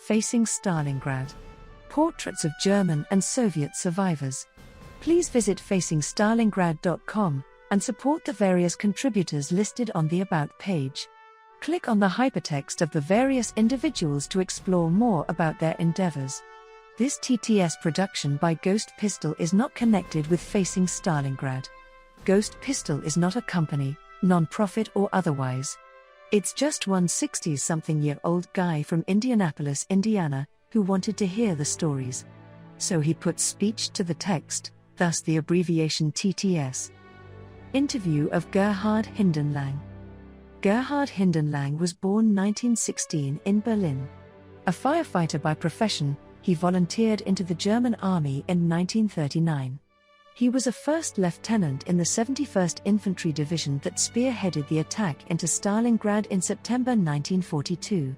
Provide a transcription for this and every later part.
Facing Stalingrad. Portraits of German and Soviet survivors. Please visit facingstalingrad.com and support the various contributors listed on the About page. Click on the hypertext of the various individuals to explore more about their endeavors. This TTS production by Ghost Pistol is not connected with Facing Stalingrad. Ghost Pistol is not a company, non-profit or otherwise. It's just one 60-something-year-old guy from Indianapolis, Indiana, who wanted to hear the stories. So he put speech to the text, thus the abbreviation TTS. Interview of Gerhard Hindenlang. Gerhard Hindenlang was born 1916 in Berlin. A firefighter by profession, he volunteered into the German army in 1939. He was a first lieutenant in the 71st Infantry Division that spearheaded the attack into Stalingrad in September 1942.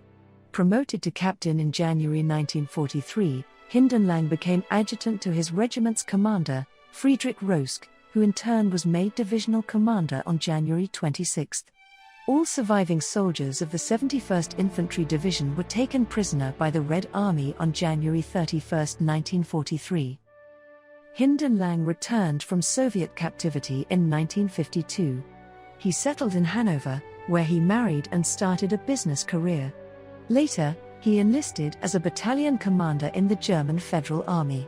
Promoted to captain in January 1943, Hindenlang became adjutant to his regiment's commander, Friedrich, who in turn was made divisional commander on January 26. All surviving soldiers of the 71st Infantry Division were taken prisoner by the Red Army on January 31, 1943. Hindenlang returned from Soviet captivity in 1952. He settled in Hanover, where he married and started a business career. Later, he enlisted as a battalion commander in the German Federal Army.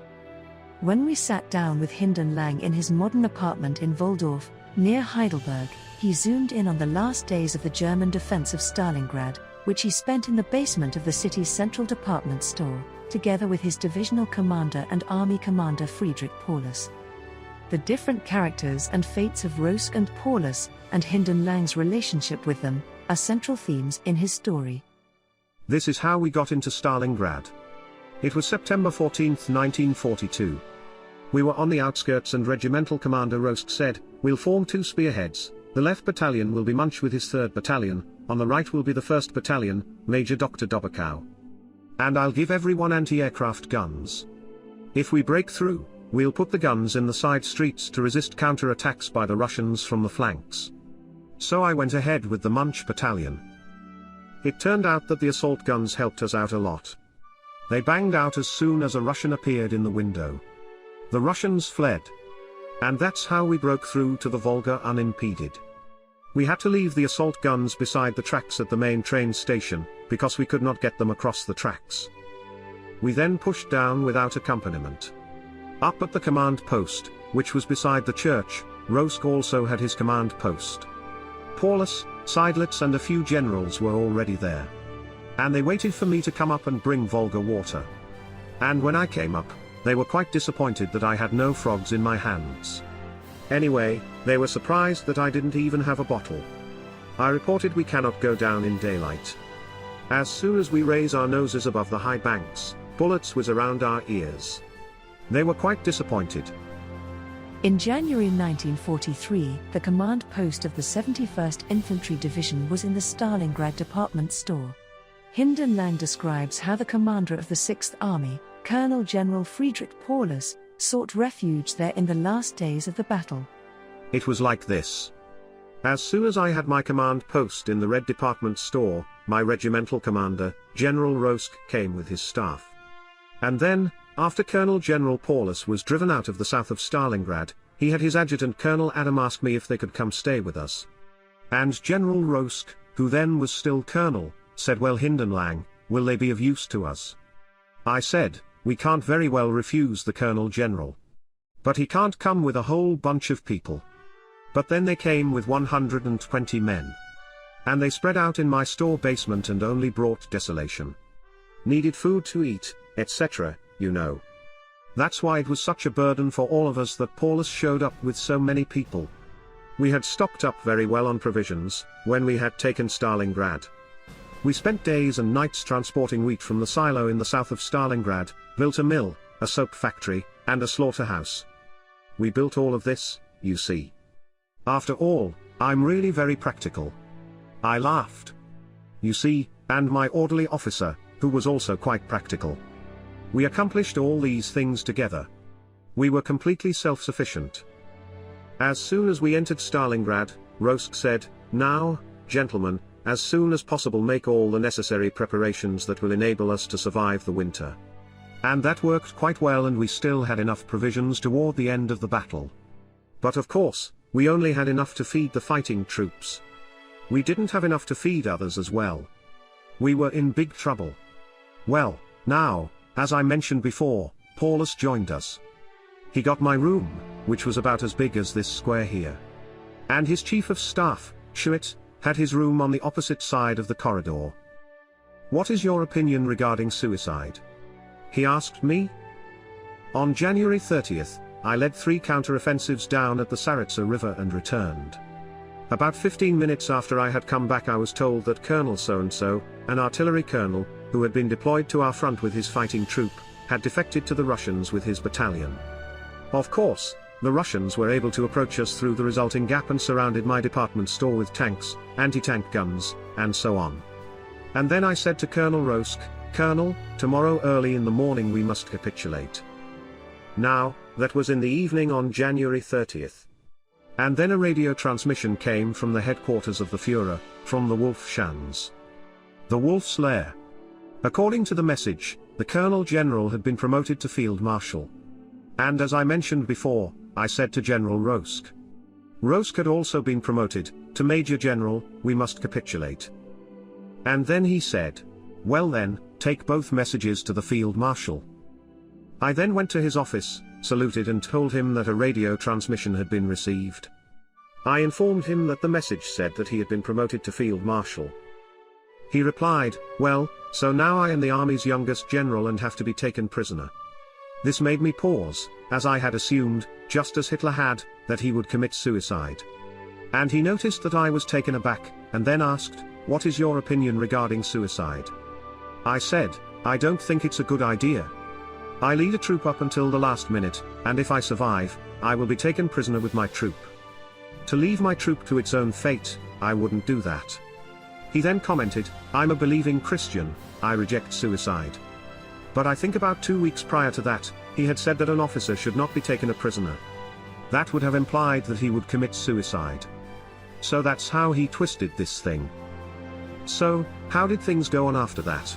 When we sat down with Hindenlang in his modern apartment in Waldorf, near Heidelberg, he zoomed in on the last days of the German defense of Stalingrad, which he spent in the basement of the city's central department store, together with his divisional commander and army commander Friedrich Paulus. The different characters and fates of Rosk and Paulus, and Hindenlang's relationship with them, are central themes in his story. This is how we got into Stalingrad. It was September 14, 1942. We were on the outskirts and regimental commander Rosk said, "We'll form two spearheads. The left battalion will be Munch with his 3rd battalion, on the right will be the 1st battalion, Major Dr. Doberkow. And I'll give everyone anti-aircraft guns. If we break through, we'll put the guns in the side streets to resist counter-attacks by the Russians from the flanks." So I went ahead with the Munch battalion. It turned out that the assault guns helped us out a lot. They banged out as soon as a Russian appeared in the window. The Russians fled. And that's how we broke through to the Volga unimpeded. We had to leave the assault guns beside the tracks at the main train station, because we could not get them across the tracks. We then pushed down without accompaniment. Up at the command post, which was beside the church, Rosk also had his command post. Paulus, Seidlitz and a few generals were already there. And they waited for me to come up and bring Volga water. And when I came up, they were quite disappointed that I had no frogs in my hands. Anyway, they were surprised that I didn't even have a bottle. I reported we cannot go down in daylight. As soon as we raise our noses above the high banks, bullets whiz around our ears. They were quite disappointed. In January 1943, the command post of the 71st Infantry Division was in the Stalingrad department store. Hindenlang describes how the commander of the 6th Army, Colonel General Friedrich Paulus, sought refuge there in the last days of the battle. It was like this. As soon as I had my command post in the Red Department store, my regimental commander, General Rosk, came with his staff. And then, after Colonel General Paulus was driven out of the south of Stalingrad, he had his adjutant Colonel Adam ask me if they could come stay with us. And General Rosk, who then was still colonel, said, "Well, Hindenlang, will they be of use to us?" I said, "We can't very well refuse the Colonel General. But he can't come with a whole bunch of people." But then they came with 120 men. And they spread out in my store basement and only brought desolation. Needed food to eat, etc., you know. That's why it was such a burden for all of us that Paulus showed up with so many people. We had stocked up very well on provisions, when we had taken Stalingrad. We spent days and nights transporting wheat from the silo in the south of Stalingrad, built a mill, a soap factory, and a slaughterhouse. We built all of this, you see. After all, I'm really very practical. I laughed. You see, and my orderly officer, who was also quite practical. We accomplished all these things together. We were completely self-sufficient. As soon as we entered Stalingrad, Rosk said, "Now, gentlemen, as soon as possible make all the necessary preparations that will enable us to survive the winter. And that worked quite well, and we still had enough provisions toward the end of the battle. But of course, we only had enough to feed the fighting troops. We didn't have enough to feed others as well. We were in big trouble. Well, now, as I mentioned before, Paulus joined us. He got my room, which was about as big as this square here. And his chief of staff, Schmidt, had his room on the opposite side of the corridor. "What is your opinion regarding suicide?" he asked me. On January 30th, I led 3 counter-offensives down at the Saritsa River and returned. About 15 minutes after I had come back, I was told that Colonel so-and-so, an artillery colonel, who had been deployed to our front with his fighting troop, had defected to the Russians with his battalion. Of course, the Russians were able to approach us through the resulting gap and surrounded my department store with tanks, anti-tank guns, and so on. And then I said to Colonel Rosk, "Colonel, tomorrow early in the morning we must capitulate." Now, that was in the evening on January 30th. And then a radio transmission came from the headquarters of the Führer, from the Wolf Schanz. The Wolf's Lair. According to the message, the Colonel General had been promoted to Field Marshal. And as I mentioned before, I said to General Rosk. Rosk had also been promoted to Major General. "We must capitulate." And then he said, "Well then, take both messages to the Field Marshal." I then went to his office, saluted and told him that a radio transmission had been received. I informed him that the message said that he had been promoted to Field Marshal. He replied, "Well, so now I am the army's youngest general and have to be taken prisoner." This made me pause, as I had assumed, just as Hitler had, that he would commit suicide. And he noticed that I was taken aback, and then asked, "What is your opinion regarding suicide?" I said, "I don't think it's a good idea. I lead a troop up until the last minute, and if I survive, I will be taken prisoner with my troop. To leave my troop to its own fate, I wouldn't do that." He then commented, "I'm a believing Christian, I reject suicide." But I think about 2 weeks prior to that, he had said that an officer should not be taken a prisoner. That would have implied that he would commit suicide. So that's how he twisted this thing. So, how did things go on after that?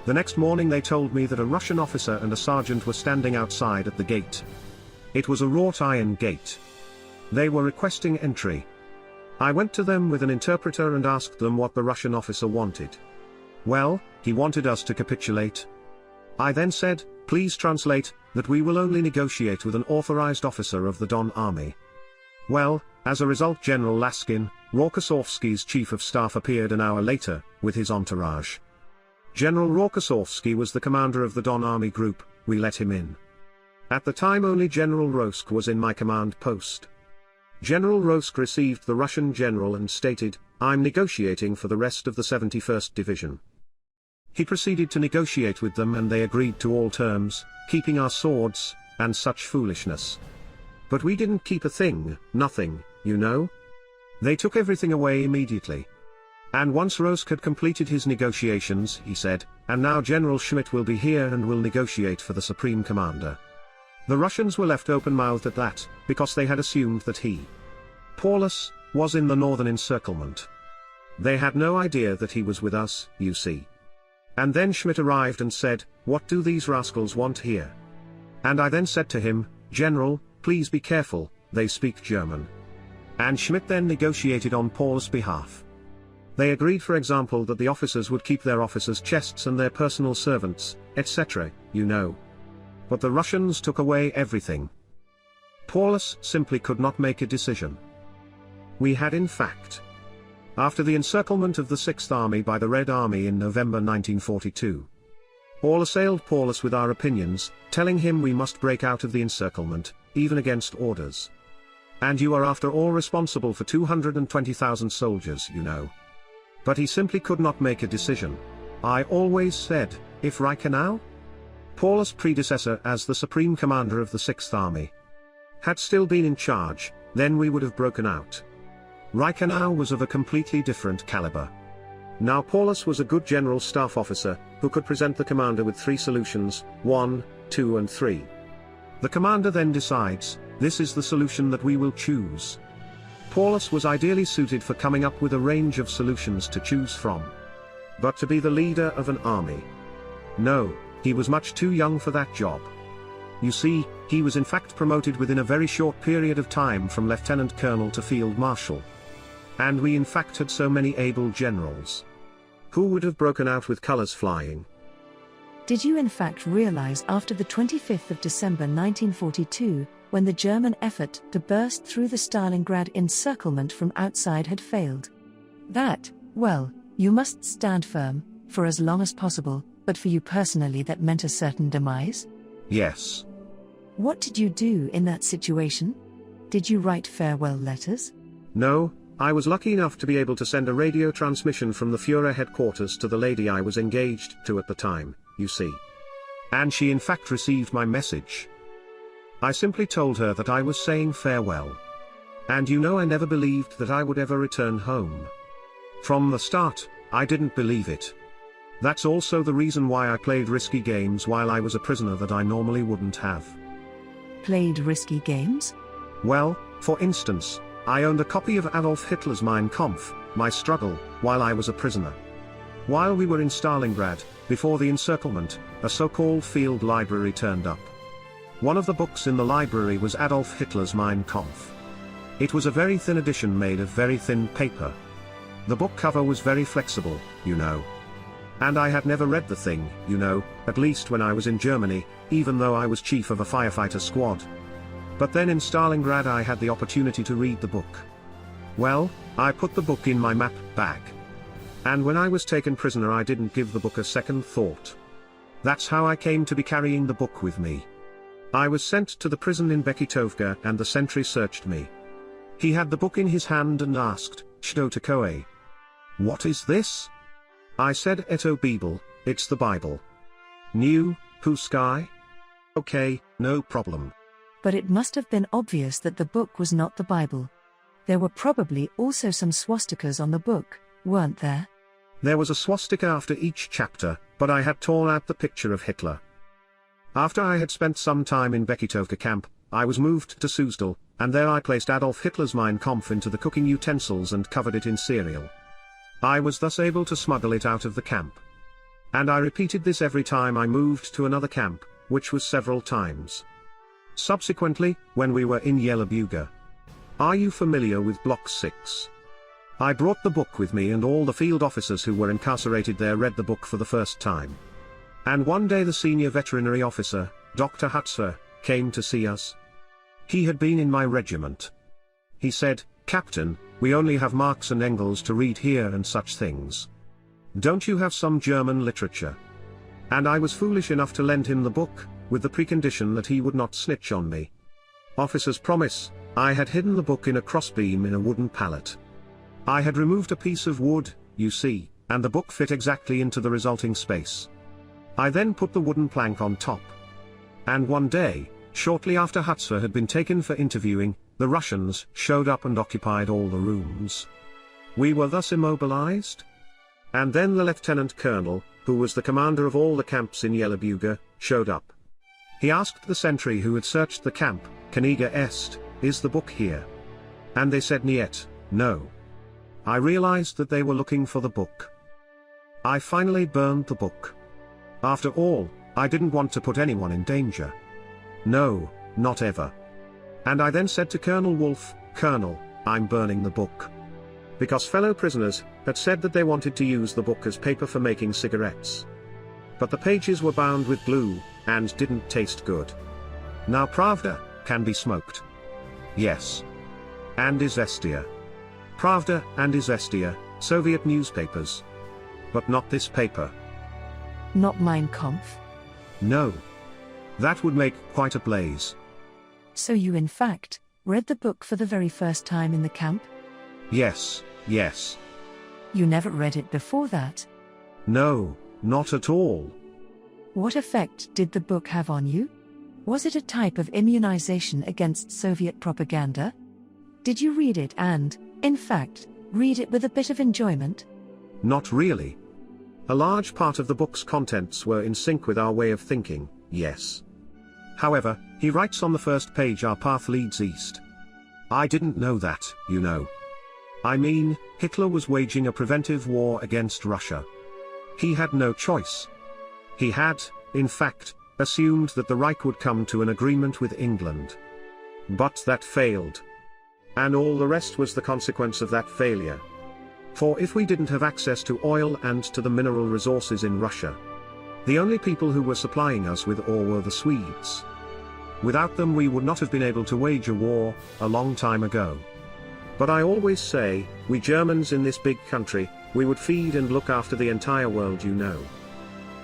The next morning they told me that a Russian officer and a sergeant were standing outside at the gate. It was a wrought iron gate. They were requesting entry. I went to them with an interpreter and asked them what the Russian officer wanted. Well, he wanted us to capitulate. I then said, "Please translate, that we will only negotiate with an authorized officer of the Don Army." Well, as a result, General Laskin, Rokossovsky's chief of staff, appeared an hour later, with his entourage. General Rokossovsky was the commander of the Don Army group. We let him in. At the time only General Rosk was in my command post. General Rosk received the Russian general and stated, "I'm negotiating for the rest of the 71st Division." He proceeded to negotiate with them and they agreed to all terms, keeping our swords, and such foolishness. But we didn't keep a thing, nothing, you know? They took everything away immediately. And once Rosk had completed his negotiations, he said, "And now General Schmidt will be here and will negotiate for the Supreme Commander." The Russians were left open-mouthed at that, because they had assumed that he, Paulus, was in the northern encirclement. They had no idea that he was with us, you see. And then Schmidt arrived and said, "What do these rascals want here?" And I then said to him, "General, please be careful, they speak German." And Schmidt then negotiated on Paulus' behalf. They agreed, for example, that the officers would keep their officers' chests and their personal servants, etc., you know. But the Russians took away everything. Paulus simply could not make a decision. We had in fact. After the encirclement of the 6th Army by the Red Army in November 1942. All assailed Paulus with our opinions, telling him we must break out of the encirclement, even against orders. And you are after all responsible for 220,000 soldiers, you know. But he simply could not make a decision. I always said, if Reichenau, Paulus' predecessor as the Supreme Commander of the 6th Army, had still been in charge, then we would have broken out. Reichenau was of a completely different caliber. Now Paulus was a good general staff officer, who could present the commander with 3 solutions, 1, 2 and 3. The commander then decides, this is the solution that we will choose. Paulus was ideally suited for coming up with a range of solutions to choose from. But to be the leader of an army? No, he was much too young for that job. You see, he was in fact promoted within a very short period of time from lieutenant colonel to field marshal. And we in fact had so many able generals. Who would have broken out with colors flying? Did you in fact realize after the 25th of December 1942, when the German effort to burst through the Stalingrad encirclement from outside had failed, that, well, you must stand firm, for as long as possible, but for you personally that meant a certain demise? Yes. What did you do in that situation? Did you write farewell letters? No, I was lucky enough to be able to send a radio transmission from the Führer headquarters to the lady I was engaged to at the time, you see. And she in fact received my message. I simply told her that I was saying farewell. And you know, I never believed that I would ever return home. From the start, I didn't believe it. That's also the reason why I played risky games while I was a prisoner that I normally wouldn't have. Played risky games? Well, for instance, I owned a copy of Adolf Hitler's Mein Kampf, My Struggle, while I was a prisoner. While we were in Stalingrad, before the encirclement, a so-called field library turned up. One of the books in the library was Adolf Hitler's Mein Kampf. It was a very thin edition made of very thin paper. The book cover was very flexible, you know. And I had never read the thing, you know, at least when I was in Germany, even though I was chief of a firefighter squad. But then in Stalingrad I had the opportunity to read the book. Well, I put the book in my map bag. And when I was taken prisoner I didn't give the book a second thought. That's how I came to be carrying the book with me. I was sent to the prison in Bekitovka and the sentry searched me. He had the book in his hand and asked, "Что такое?" What is this? I said, "Eto Bibel, it's the Bible." New, Puskai? Okay, no problem. But it must have been obvious that the book was not the Bible. There were probably also some swastikas on the book, weren't there? There was a swastika after each chapter, but I had torn out the picture of Hitler. After I had spent some time in Bekitovka camp, I was moved to Suzdal, and there I placed Adolf Hitler's Mein Kampf into the cooking utensils and covered it in cereal. I was thus able to smuggle it out of the camp. And I repeated this every time I moved to another camp, which was several times. Subsequently, when we were in Yelabuga. Are you familiar with Block 6? I brought the book with me and all the field officers who were incarcerated there read the book for the first time. And one day the senior veterinary officer, Dr. Hutzler, came to see us. He had been in my regiment. He said, "Captain, we only have Marx and Engels to read here and such things. Don't you have some German literature?" And I was foolish enough to lend him the book, with the precondition that he would not snitch on me. Officer's promise, I had hidden the book in a crossbeam in a wooden pallet. I had removed a piece of wood, you see, and the book fit exactly into the resulting space. I then put the wooden plank on top. And one day, shortly after Hutzler had been taken for interviewing, the Russians showed up and occupied all the rooms. We were thus immobilized. And then the lieutenant colonel, who was the commander of all the camps in Yelabuga, showed up. He asked the sentry who had searched the camp, "Kaniga est, is the book here?" And they said niet, no. I realized that they were looking for the book. I finally burned the book. After all, I didn't want to put anyone in danger. No, not ever. And I then said to Colonel Wolf, "Colonel, I'm burning the book." Because fellow prisoners had said that they wanted to use the book as paper for making cigarettes. But the pages were bound with glue, and didn't taste good. Now Pravda can be smoked. Yes. And Izvestia. Pravda and Izvestia, Soviet newspapers. But not this paper. Not Mein Kampf? No. That would make quite a blaze. So you in fact read the book for the very first time in the camp? Yes, yes. You never read it before that? No, not at all. What effect did the book have on you? Was it a type of immunization against Soviet propaganda? Did you read it and, in fact, read it with a bit of enjoyment? Not really. A large part of the book's contents were in sync with our way of thinking, yes. However, he writes on the first page, "Our path leads east." I didn't know that, you know. I mean, Hitler was waging a preventive war against Russia. He had no choice. He had, in fact, assumed that the Reich would come to an agreement with England. But that failed. And all the rest was the consequence of that failure. For if we didn't have access to oil and to the mineral resources in Russia, the only people who were supplying us with ore were the Swedes. Without them we would not have been able to wage a war, a long time ago. But I always say, we Germans in this big country, we would feed and look after the entire world, you know.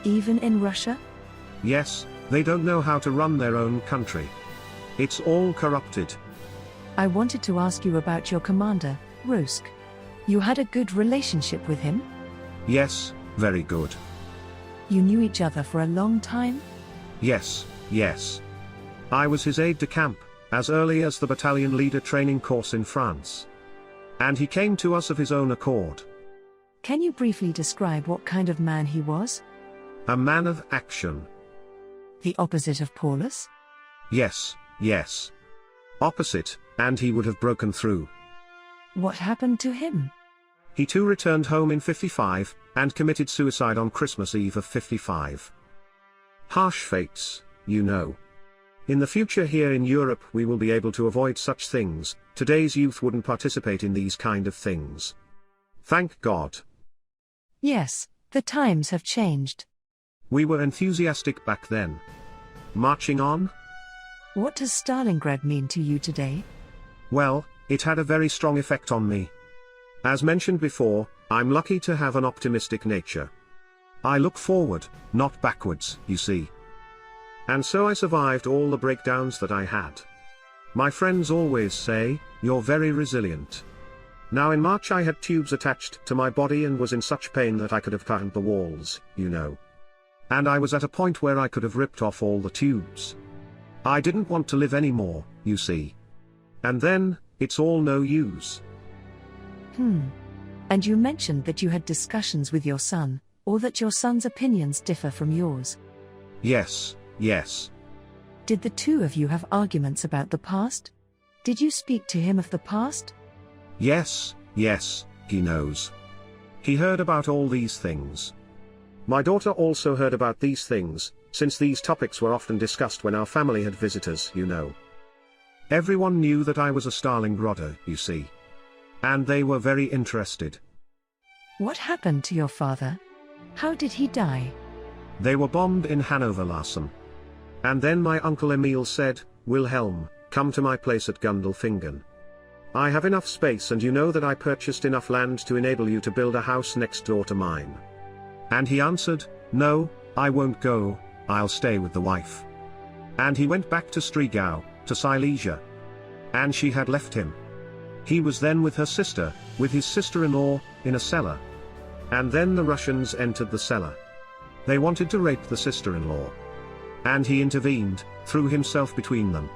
Even in Russia? Yes, they don't know how to run their own country. It's all corrupted. I wanted to ask you about your commander, Rosk. You had a good relationship with him? Yes, very good. You knew each other for a long time? Yes, yes. I was his aide-de-camp, as early as the battalion leader training course in France. And he came to us of his own accord. Can you briefly describe what kind of man he was? A man of action. The opposite of Paulus? Yes, yes. Opposite, and he would have broken through. What happened to him? He too returned home in 55, and committed suicide on Christmas Eve of 55. Harsh fates, you know. In the future here in Europe we will be able to avoid such things. Today's youth wouldn't participate in these kind of things. Thank God. Yes, the times have changed. We were enthusiastic back then. Marching on? What does Stalingrad mean to you today? Well, it had a very strong effect on me. As mentioned before, I'm lucky to have an optimistic nature. I look forward, not backwards, you see. And so I survived all the breakdowns that I had. My friends always say, you're very resilient. Now in March I had tubes attached to my body and was in such pain that I could have cut the walls, you know. And I was at a point where I could have ripped off all the tubes. I didn't want to live anymore, you see. And then, it's all no use. And you mentioned that you had discussions with your son, or that your son's opinions differ from yours. Yes, yes. Did the two of you have arguments about the past? Did you speak to him of the past? Yes, yes, he knows. He heard about all these things. My daughter also heard about these things, since these topics were often discussed when our family had visitors, you know. Everyone knew that I was a Stalingrader, you see. And they were very interested. What happened to your father? How did he die? They were bombed in Hannover-Lassen. And then my uncle Emil said, Wilhelm, come to my place at Gundelfingen. I have enough space and you know that I purchased enough land to enable you to build a house next door to mine. And he answered, no, I won't go, I'll stay with the wife. And he went back to Striegau, to Silesia. And she had left him. He was then with her sister, with his sister-in-law, in a cellar. And then the Russians entered the cellar. They wanted to rape the sister-in-law. And he intervened, threw himself between them.